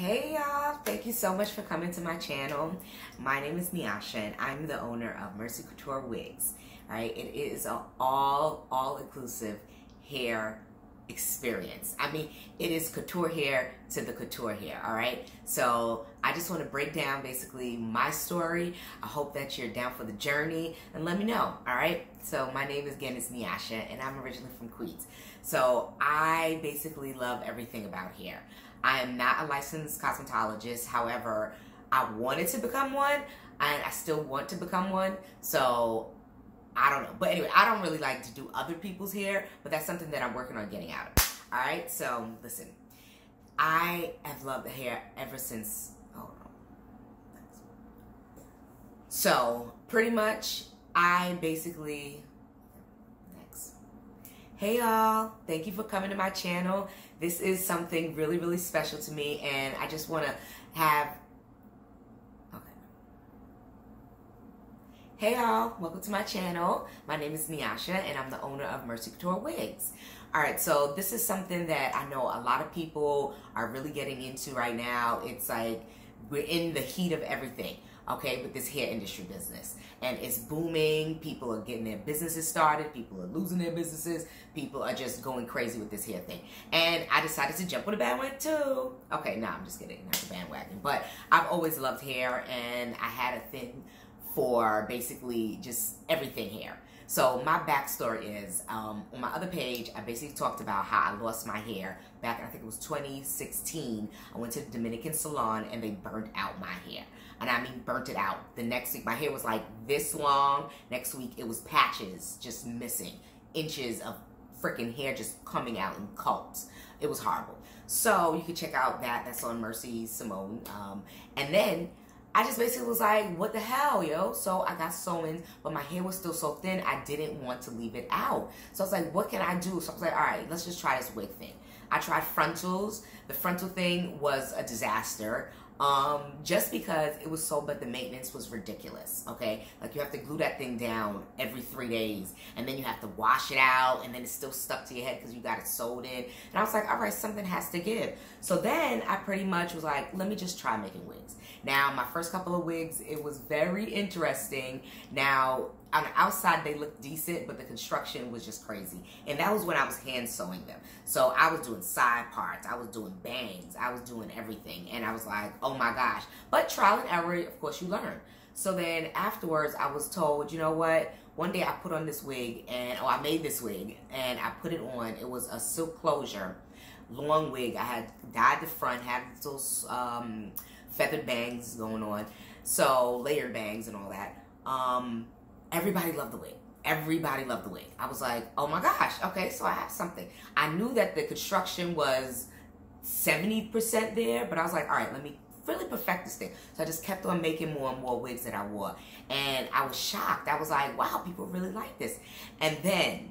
Hey y'all, thank you so much for coming to my channel. My name is Nyasha and I'm the owner of Mercy Couture Wigs. Alright, it is an all-inclusive hair experience. I mean, it is couture hair to the couture hair, alright? So I just want to break down basically my story. I hope that you're down for the journey and let me know, alright? So my name is Nyasha and I'm originally from Queens. So I basically love everything about hair. I am not a licensed cosmetologist. However, I wanted to become one and I still want to become one. So I don't know. But anyway, I don't really like to do other people's hair, but that's something that I'm working on getting out of. All right. So listen, I have loved the hair ever since. Oh no. So pretty much I basically, hey y'all, thank you for coming to my channel. This is something really, really special to me and I just want to have, okay. Hey y'all, welcome to my channel. My name is Nyasha and I'm the owner of Mercy Couture Wigs. Alright, so this is something that I know a lot of people are really getting into right now. It's like we're in the heat of everything. Okay, with this hair industry business. And it's booming. People are getting their businesses started. People are losing their businesses. People are just going crazy with this hair thing. And I decided to jump on the bandwagon too. Okay, no, I'm just kidding. Not the bandwagon. But I've always loved hair and I had a thing for basically just everything hair. So my backstory is, on my other page, I basically talked about how I lost my hair back in, I think it was 2016. I went to the Dominican salon and they burned out my hair. And I mean burnt it out. The next week, my hair was like this long. Next week, it was patches just missing. Inches of freaking hair just coming out in clumps. It was horrible. So you can check out that. That's on Mercy Simone. And then I just basically was like, what the hell, yo? So I got sew-ins, but my hair was still so thin, I didn't want to leave it out. So I was like, what can I do? So I was like, all right, let's just try this wig thing. I tried frontals. The frontal thing was a disaster. Just because it was so, but the maintenance was ridiculous, okay? Like you have to glue that thing down every 3 days, and then you have to wash it out, and then it's still stuck to your head because you got it sewed in. And I was like, all right, something has to give. So then I pretty much was like, let me just try making wigs. Now, my first couple of wigs, it was very interesting. Now, on the outside, they looked decent, but the construction was just crazy. And that was when I was hand sewing them. So I was doing side parts. I was doing bangs. I was doing everything. And I was like, oh my gosh. But trial and error, of course, you learn. So then afterwards, I was told, you know what? One day I put on this wig, and I made this wig, and I put it on. It was a silk closure, long wig. I had dyed the front, had those feathered bangs going on. So layered bangs and all that. Everybody loved the wig. Everybody loved the wig. I was like, oh my gosh, okay, so I have something. I knew that the construction was 70% there, but I was like, all right, let me really perfect this thing. So I just kept on making more and more wigs that I wore. And I was shocked. I was like, wow, people really like this. And then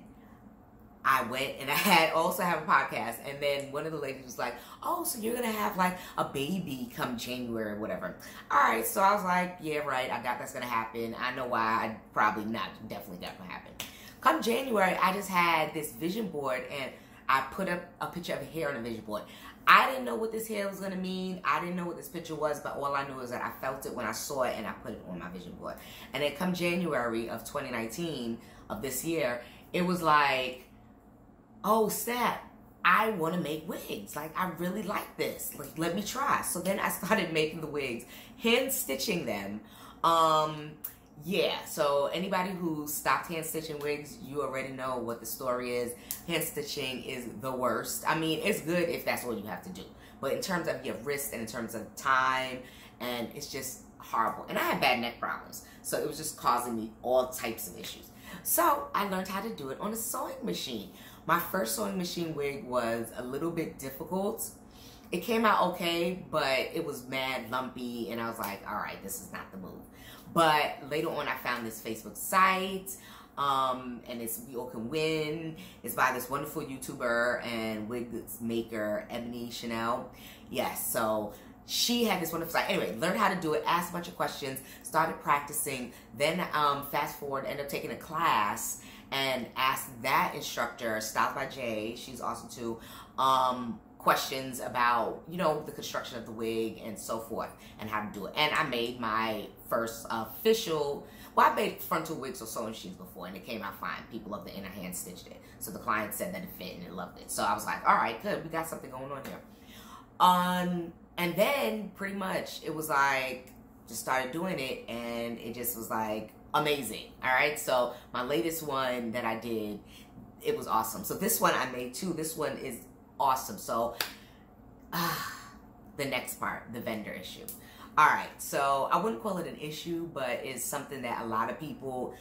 I went and I also have a podcast, and then one of the ladies was like, oh, so you're gonna have like a baby come January or whatever. All right, so I was like, yeah, right, I got that's gonna happen. I know why. I probably not, definitely not gonna happen. Come January, I just had this vision board and I put up a picture of hair on the vision board. I didn't know what this hair was gonna mean. I didn't know what this picture was, but all I knew is that I felt it when I saw it and I put it on my vision board. And then come January of 2019 of this year, it was like, oh snap, I want to make wigs. Like, I really like this. Like, let me try. So then I started making the wigs, hand stitching them. Yeah, so anybody who stopped hand stitching wigs, you already know what the story is. Hand stitching is the worst. I mean, it's good if that's all you have to do. But in terms of your wrist and in terms of time, and it's just horrible. And I had bad neck problems. So it was just causing me all types of issues. So I learned how to do it on a sewing machine. My first sewing machine wig was a little bit difficult. It came out okay, but it was mad lumpy, and I was like, all right, this is not the move. But later on, I found this Facebook site, and it's We All Can Win. It's by this wonderful YouTuber and wig maker, Ebony Chanel. Yes, so she had this wonderful site. Anyway, learned how to do it, asked a bunch of questions, started practicing, then fast forward, ended up taking a class, and asked that instructor, Styled by Jay, she's awesome too, questions about, you know, the construction of the wig and so forth and how to do it. And I made my first official, well, I made frontal wigs or sewing machines before and it came out fine. People loved it and I hand stitched it. So the client said that it fit and they loved it. So I was like, all right, good. We got something going on here. And then pretty much it was like, just started doing it and it just was like amazing. All right. So my latest one that I did, it was awesome. So this one I made too. This one is awesome. So the next part, the vendor issue. All right. So I wouldn't call it an issue, but it's something that a lot of people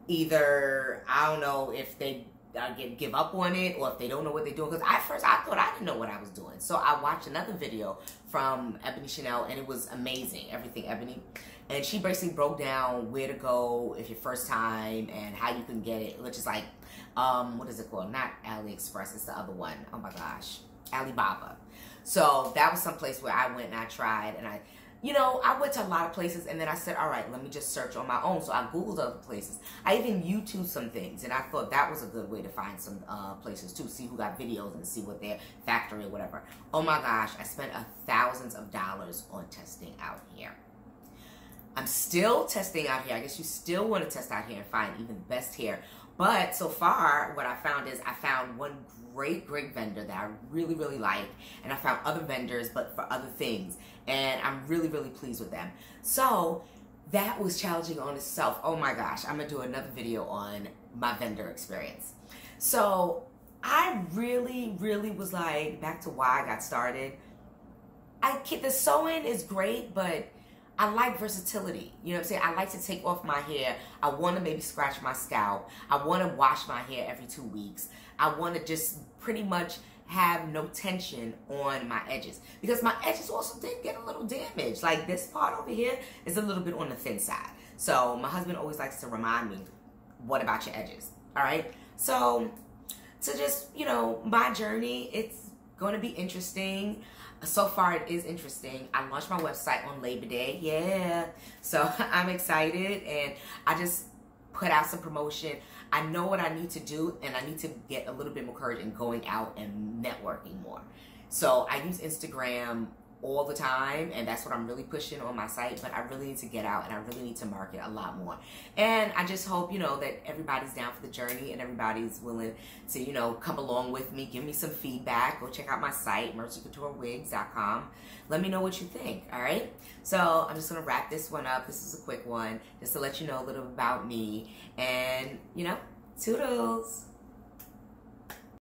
either, I don't know if they give up on it or if they don't know what they're doing. Because at first I thought I didn't know what I was doing. So I watched another video from Ebony Chanel and it was amazing. Everything Ebony. And she basically broke down where to go if your first time and how you can get it, which is like, what is it called? Not AliExpress, it's the other one. Oh my gosh, Alibaba. So that was some place where I went and I tried and I, you know, I went to a lot of places and then I said, all right, let me just search on my own. So I Googled other places. I even YouTube some things and I thought that was a good way to find some places too. See who got videos and see what their factory or whatever. Oh my gosh, I spent thousands of dollars on testing out here. I'm still testing out here. I guess you still want to test out here and find even the best hair. But so far, what I found is I found one great vendor that I really, really like. And I found other vendors, but for other things. And I'm really, really pleased with them. So that was challenging on itself. Oh my gosh, I'm going to do another video on my vendor experience. So I really, really was like, back to why I got started. The sewing is great, but I like versatility. You know what I'm saying? I like to take off my hair. I want to maybe scratch my scalp. I want to wash my hair every 2 weeks. I want to just pretty much have no tension on my edges. Because my edges also did get a little damaged. Like this part over here is a little bit on the thin side. So my husband always likes to remind me, what about your edges? All right? So to just, you know, my journey, it's going to be interesting. So far, it is interesting. I launched my website on Labor Day. Yeah. So I'm excited. And I just put out some promotion. I know what I need to do. And I need to get a little bit more courage in going out and networking more. So I use Instagram all the time. And that's what I'm really pushing on my site. But I really need to get out. And I really need to market a lot more. And I just hope, you know, that everybody's down for the journey. And everybody's willing to, you know, come along with me. Give me some feedback. Go check out my site, mercycouturewigs.com. Let me know what you think, all right? So I'm just going to wrap this one up. This is a quick one just to let you know a little about me. And, you know, toodles.